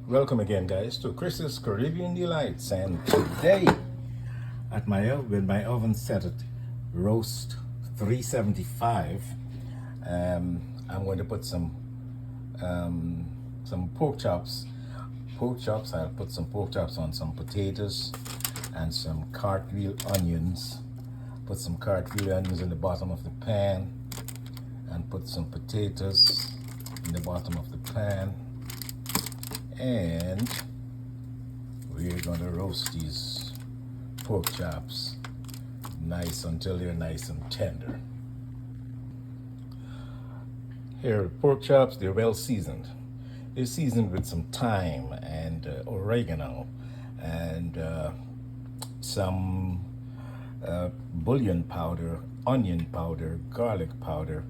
Welcome again, guys, to Chris's Caribbean Delights. And today, at with my oven set at roast 375, I'm going to put some pork chops. I'll put some pork chops on some potatoes and some cartwheel onions. Put some cartwheel onions in the bottom of the pan, and put some potatoes in the bottom of the pan. And we're going to roast these pork chops nice until they're nice and tender. Here, pork chops, they're well seasoned. They're seasoned with some thyme and oregano and some bullion powder, onion powder, garlic powder,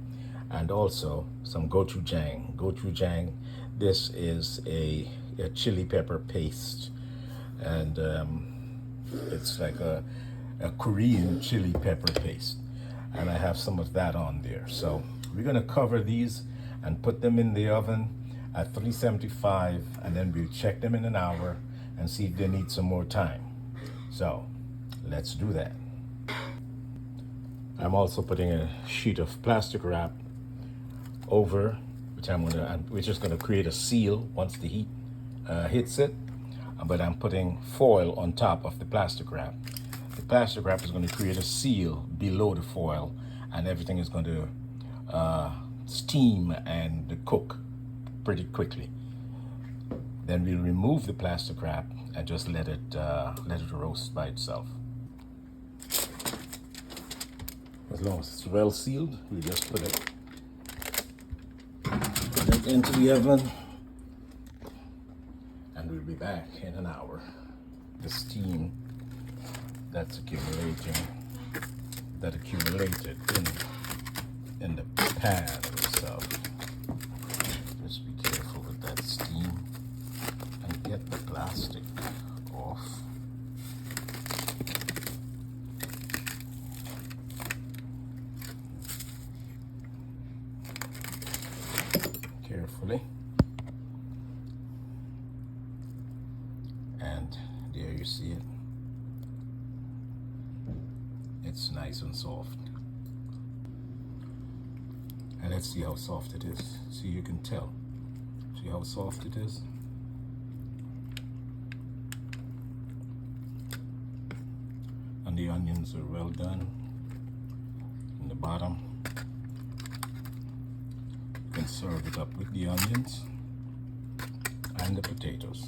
and also some gochujang. Gochujang, this is a chili pepper paste, and it's like a Korean chili pepper paste, and I have some of that on there. So we're gonna cover these and put them in the oven at 375, and then we'll check them in an hour and see if they need some more time. So let's do that. I'm also putting a sheet of plastic wrap over, which is gonna create a seal once the heat hits it. But I'm putting foil on top of the plastic wrap. The plastic wrap is going to create a seal below the foil, and everything is going to steam and cook pretty quickly. Then we'll remove the plastic wrap and just let it roast by itself. As long as it's well sealed, we just put it into the oven, and we'll be back in an hour. The steam that accumulated in the pan itself. Just be careful with that steam and get the plastic off. Carefully. And there you see it. It's nice and soft. And let's see how soft it is. See, you can tell. See how soft it is? And the onions are well done in the bottom. You can serve it up with the onions and the potatoes.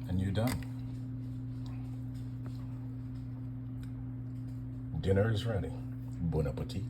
And you're done. Dinner is ready. Bon appetit.